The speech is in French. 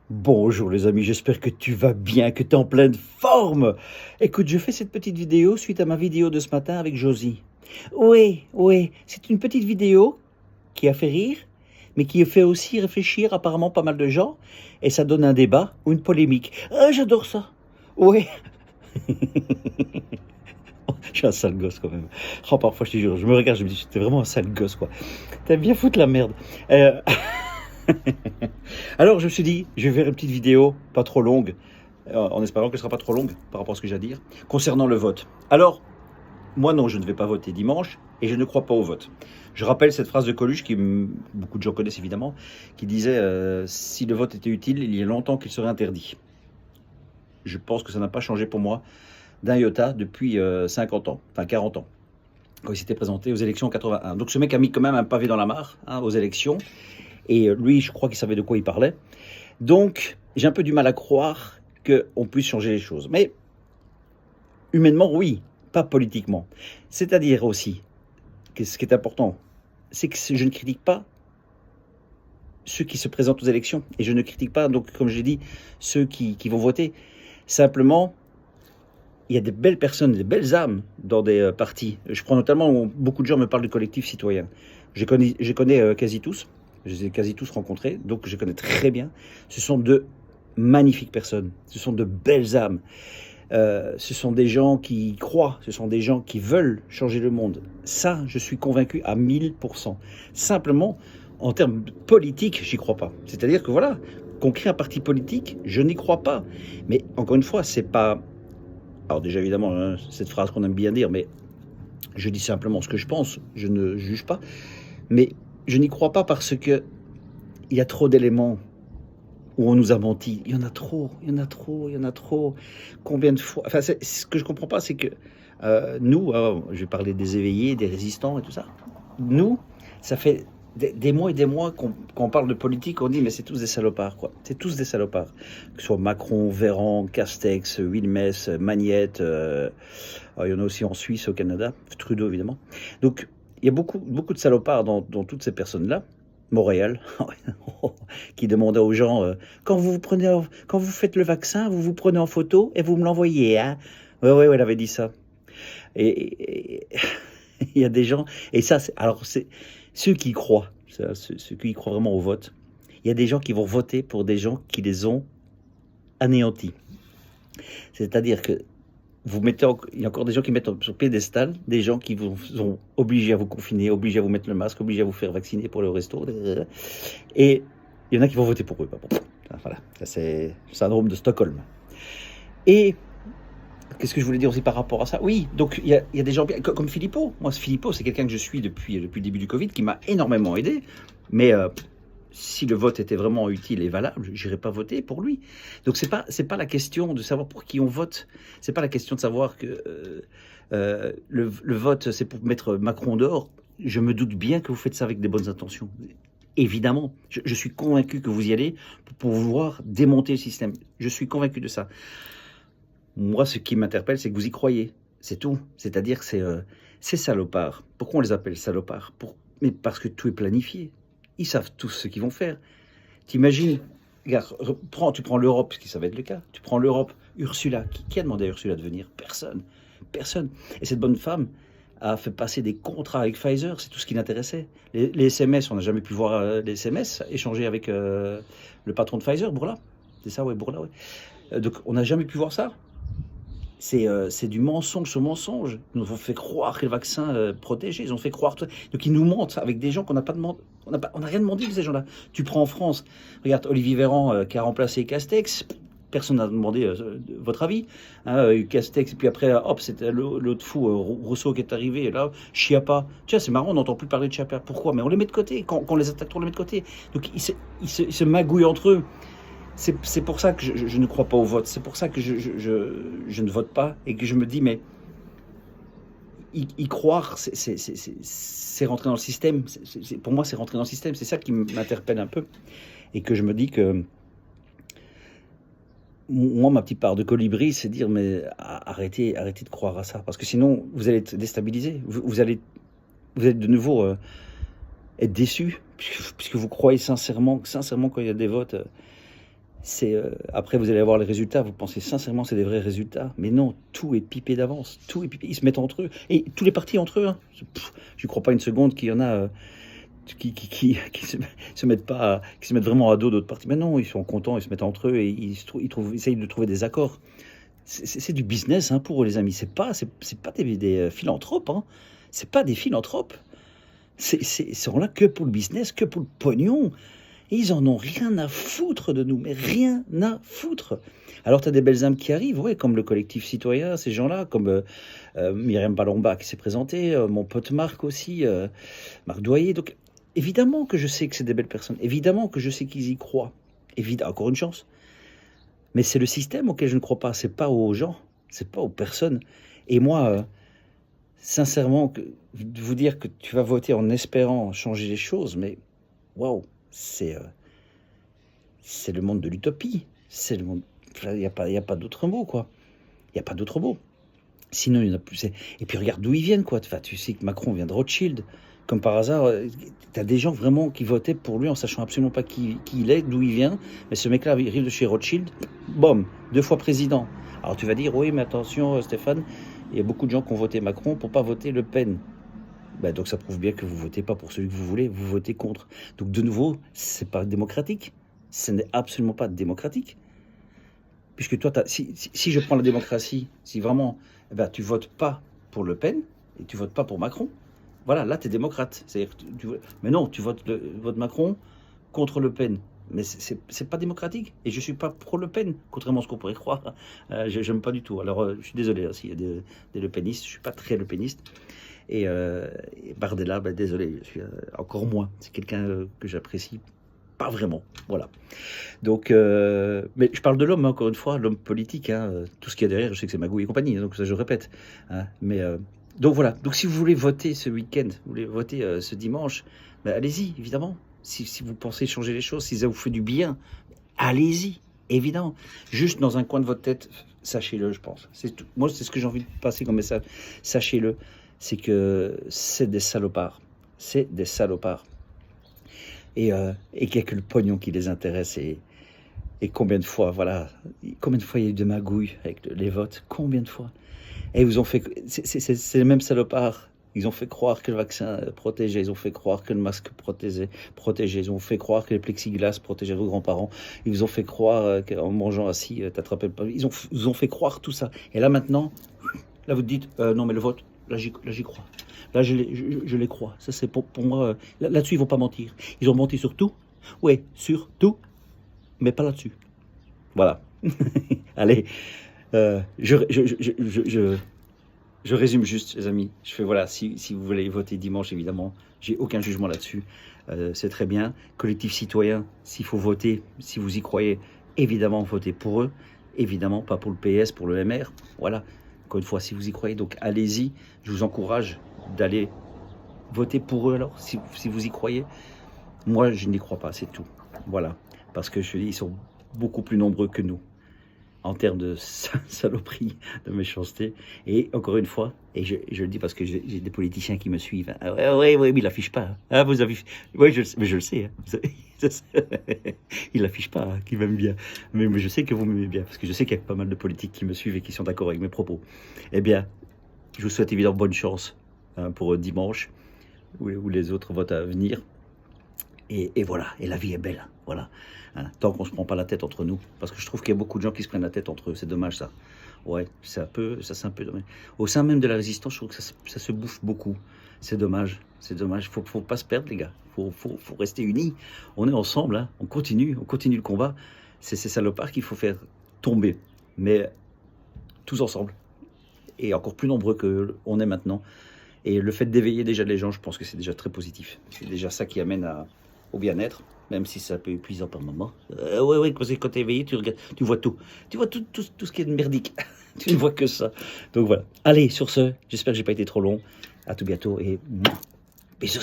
Bonjour les amis, j'espère que tu vas bien, que tu es en pleine forme. Écoute, je fais cette petite vidéo suite à ma vidéo de ce matin avec Josie. Oui, c'est une petite vidéo qui a fait rire, mais qui fait aussi réfléchir apparemment pas mal de gens, et ça donne un débat ou une polémique. Ah, j'adore ça. Oui, je suis un sale gosse quand même. Oh, parfois je te jure, je me regarde, je me dis, t'es vraiment un sale gosse quoi. T'aimes bien foutre la merde. Euh, Alors je me suis dit, je vais faire une petite vidéo, pas trop longue, en espérant qu'elle ne sera pas trop longue par rapport à ce que j'ai à dire, concernant le vote. Alors, moi non, je ne vais pas voter dimanche et je ne crois pas au vote. Je rappelle cette phrase de Coluche, beaucoup de gens connaissent évidemment, qui disait si le vote était utile, il y a longtemps qu'il serait interdit. Je pense que ça n'a pas changé pour moi d'un iota depuis 50 ans, enfin 40 ans, quand il s'était présenté aux élections en 81. Donc ce mec a mis quand même un pavé dans la mare aux élections, et lui, je crois qu'il savait de quoi il parlait. Donc, j'ai un peu du mal à croire qu'on puisse changer les choses. Mais, humainement, oui, pas politiquement. C'est-à-dire aussi, que ce qui est important, c'est que je ne critique pas ceux qui se présentent aux élections. Et je ne critique pas, donc, comme je l'ai dit, ceux qui vont voter. Simplement, il y a des belles personnes, des belles âmes dans des partis. Je prends notamment, beaucoup de gens me parlent de collectifs citoyens. Je connais quasi tous. Je les ai quasi tous rencontrés, donc je connais très bien. Ce sont de magnifiques personnes, ce sont de belles âmes. Ce sont des gens qui croient, ce sont des gens qui veulent changer le monde. Ça, je suis convaincu à 1000%. Simplement, en termes politiques, j'y crois pas. C'est-à-dire que voilà, qu'on crée un parti politique, je n'y crois pas. Mais encore une fois, c'est pas... Alors déjà évidemment, hein, cette phrase qu'on aime bien dire, mais je dis simplement ce que je pense, je ne juge pas. Mais je n'y crois pas parce que il y a trop d'éléments où on nous a menti. Il y en a trop, il y en a trop, il y en a trop. Combien de fois... Enfin, ce que je comprends pas, c'est que nous, je vais parler des éveillés, des résistants et tout ça. Nous, ça fait des mois et des mois qu'on parle de politique, on dit mais c'est tous des salopards, quoi. C'est tous des salopards. Que ce soit Macron, Véran, Castex, Wilmès, Magnette, il y en a aussi en Suisse, au Canada, Trudeau évidemment. Donc, il y a beaucoup de salopards dans toutes ces personnes-là. Montréal, qui demandait aux gens quand quand vous faites le vaccin, vous vous prenez en photo et vous me l'envoyez, hein. Ouais, elle avait dit ça. Et il y a des gens, et ça, alors c'est ceux qui y croient, ceux qui y croient vraiment au vote. Il y a des gens qui vont voter pour des gens qui les ont anéantis. C'est-à-dire que il y a encore des gens qui mettent sur piédestal des gens qui vous ont obligés à vous confiner, obligés à vous mettre le masque, obligés à vous faire vacciner pour le resto. Et il y en a qui vont voter pour eux. Voilà, ça c'est le syndrome de Stockholm. Et qu'est-ce que je voulais dire aussi par rapport à ça? Oui, donc il y a des gens comme Philippot. Moi, Philippot, c'est quelqu'un que je suis depuis le début du Covid, qui m'a énormément aidé. Mais si le vote était vraiment utile et valable, j'irais pas voter pour lui. Donc c'est pas la question de savoir pour qui on vote. C'est pas la question de savoir que le vote c'est pour mettre Macron dehors. Je me doute bien que vous faites ça avec des bonnes intentions. Évidemment, je suis convaincu que vous y allez pour pouvoir démonter le système. Je suis convaincu de ça. Moi, ce qui m'interpelle, c'est que vous y croyez. C'est tout. C'est-à-dire que c'est salopard. Pourquoi on les appelle salopards? Mais parce que tout est planifié. Ils savent tous ce qu'ils vont faire. T'imagines, regarde, tu prends l'Europe, ce qui ça va être le cas. Tu prends l'Europe, Ursula. Qui a demandé à Ursula de venir? Personne. Personne. Et cette bonne femme a fait passer des contrats avec Pfizer, c'est tout ce qui l'intéressait. Les SMS, on n'a jamais pu voir les SMS échanger avec le patron de Pfizer, Bourla. C'est ça, ouais, Bourla, ouais. Donc on n'a jamais pu voir ça. C'est du mensonge sur mensonge. Ils nous ont fait croire que le vaccin protégeait. Ils ont fait croire tout. Donc ils nous mentent avec des gens qu'on n'a pas demandé. On n'a rien demandé de ces gens-là. Tu prends en France, regarde Olivier Véran qui a remplacé Castex. Personne n'a demandé votre avis. Hein, Castex, et puis après, hop, c'était l'autre fou, Rousseau qui est arrivé. Et là, Chiappa. Tiens, c'est marrant, on n'entend plus parler de Chiappa. Pourquoi? Mais on les met de côté. Quand on les attaque, on les met de côté. Donc ils se magouillent entre eux. C'est pour ça que je ne crois pas au vote. C'est pour ça que je ne vote pas et que je me dis, mais y croire, c'est rentrer dans le système. Pour moi, c'est rentrer dans le système. C'est ça qui m'interpelle un peu. Et que je me dis que moi, ma petite part de colibri, c'est dire, mais arrêtez de croire à ça. Parce que sinon, vous allez être déstabilisé. Vous allez de nouveau être déçu. Puisque vous croyez sincèrement quand il y a des votes... Après, vous allez avoir les résultats. Vous pensez sincèrement que c'est des vrais résultats. Mais non, tout est pipé d'avance. Tout est pipé. Ils se mettent entre eux. Et tous les partis entre eux. Hein. Je ne crois pas une seconde qu'il y en a qui se mettent pas, qui se mettent vraiment à dos d'autres partis. Mais non, ils sont contents. Ils se mettent entre eux et ils essayent de trouver des accords. C'est du business hein, pour eux, les amis. C'est pas des philanthropes. Hein. C'est pas des philanthropes. Ils sont là que pour le business, que pour le pognon. Et ils en ont rien à foutre de nous, mais rien à foutre. Alors tu as des belles âmes qui arrivent, ouais, comme le collectif citoyen, ces gens-là, comme Myriam Palomba qui s'est présentée, mon pote Marc aussi, Marc Doyer. Donc évidemment que je sais que c'est des belles personnes, évidemment que je sais qu'ils y croient. Encore une chance. Mais c'est le système auquel je ne crois pas, c'est pas aux gens, c'est pas aux personnes. Et moi, sincèrement, vous dire que tu vas voter en espérant changer les choses, mais waouh, c'est le monde de l'utopie. C'est le monde. Il n'y a pas d'autre mot, quoi. Il n'y a pas d'autre mot. Sinon, il y en a plus. Et puis regarde d'où ils viennent, quoi. Enfin, tu sais que Macron vient de Rothschild. Comme par hasard, tu as des gens vraiment qui votaient pour lui en sachant absolument pas qui il est, d'où il vient. Mais ce mec-là, il arrive de chez Rothschild, boum, 2 fois président. Alors tu vas dire, oui, mais attention, Stéphane, il y a beaucoup de gens qui ont voté Macron pour pas voter Le Pen. Donc ça prouve bien que vous votez pas pour celui que vous voulez, vous votez contre. Donc de nouveau, c'est pas démocratique. Ce n'est absolument pas démocratique. Puisque toi, si je prends la démocratie, si vraiment tu votes pas pour Le Pen et tu votes pas pour Macron, voilà, là tu es démocrate. C'est-à-dire mais non, tu votes Macron contre Le Pen. Mais c'est pas démocratique. Et je suis pas pro Le Pen, contrairement à ce qu'on pourrait croire. J'aime pas du tout. Alors je suis désolé, s'il y a des Le Penistes, je suis pas très Le Peniste. Et Bardella, désolé, je suis encore moins. C'est quelqu'un que j'apprécie pas vraiment. Voilà. Donc, mais je parle de l'homme, encore une fois, l'homme politique. Hein, tout ce qu'il y a derrière, je sais que c'est Magouille et compagnie, donc ça je répète. Hein, mais donc voilà. Donc si vous voulez voter ce week-end, vous voulez voter ce dimanche, allez-y, évidemment. Si vous pensez changer les choses, si ça vous fait du bien, allez-y, évidemment. Juste dans un coin de votre tête, sachez-le, je pense. Moi, c'est ce que j'ai envie de passer comme message. Sachez-le. C'est que c'est des salopards. C'est des salopards. Et qu'il n'y a que le pognon qui les intéresse. Et combien de fois, voilà, combien de fois il y a eu de magouilles avec les votes? Combien de fois? Et ils vous ont fait... C'est les mêmes salopards. Ils ont fait croire que le vaccin protégeait. Ils ont fait croire que le masque protégeait. Ils ont fait croire que les plexiglas protégeaient vos grands-parents. Ils vous ont fait croire qu'en mangeant assis, t'attrapais pas. Ils vous ont fait croire tout ça. Et là, maintenant, là, vous dites, non, mais le vote... Là, j'y crois. Là, je les crois. Ça, c'est pour moi. Là-dessus, ils vont pas mentir. Ils ont menti sur tout. Oui, sur tout, mais pas là-dessus. Voilà. Allez, je résume juste, les amis. Je fais voilà. Si vous voulez voter dimanche, évidemment, j'ai aucun jugement là-dessus. C'est très bien. Collectif citoyen, s'il faut voter, si vous y croyez, évidemment, votez pour eux. Évidemment, pas pour le PS, pour le MR. Voilà. Encore une fois, si vous y croyez, donc allez-y. Je vous encourage d'aller voter pour eux alors, si vous y croyez. Moi, je n'y crois pas, c'est tout. Voilà. Parce que je dis, ils sont beaucoup plus nombreux que nous en termes de saloperie, de méchanceté. Et encore une fois, et je le dis parce que j'ai des politiciens qui me suivent. Hein. Ah, ouais, mais il l'affiche pas. Ah, vous affichez. Oui, mais je le sais. Hein. Il l'affiche pas, hein, qui m'aime bien. Mais je sais que vous m'aimez bien, parce que je sais qu'il y a pas mal de politiques qui me suivent et qui sont d'accord avec mes propos. Eh bien, je vous souhaite évidemment bonne chance hein, pour dimanche, ou les autres votes à venir. Et voilà, et la vie est belle, voilà. Hein, tant qu'on ne se prend pas la tête entre nous, parce que je trouve qu'il y a beaucoup de gens qui se prennent la tête entre eux, c'est dommage ça. Ouais, c'est un peu dommage. Au sein même de la résistance, je trouve que ça se bouffe beaucoup. C'est dommage, faut pas se perdre les gars, faut rester unis. On est ensemble, hein. On continue le combat. C'est ces salopards qu'il faut faire tomber, mais tous ensemble, et encore plus nombreux qu'on est maintenant. Et le fait d'éveiller déjà les gens, je pense que c'est déjà très positif. C'est déjà ça qui amène au bien-être, même si c'est un peu épuisant par moment. Ouais, parce que quand tu es éveillé, tu regardes, tu vois tout. Tu vois tout ce qui est de merdique. Tu ne vois que ça. Donc voilà. Allez, sur ce, j'espère que j'ai pas été trop long. À tout bientôt et bisous.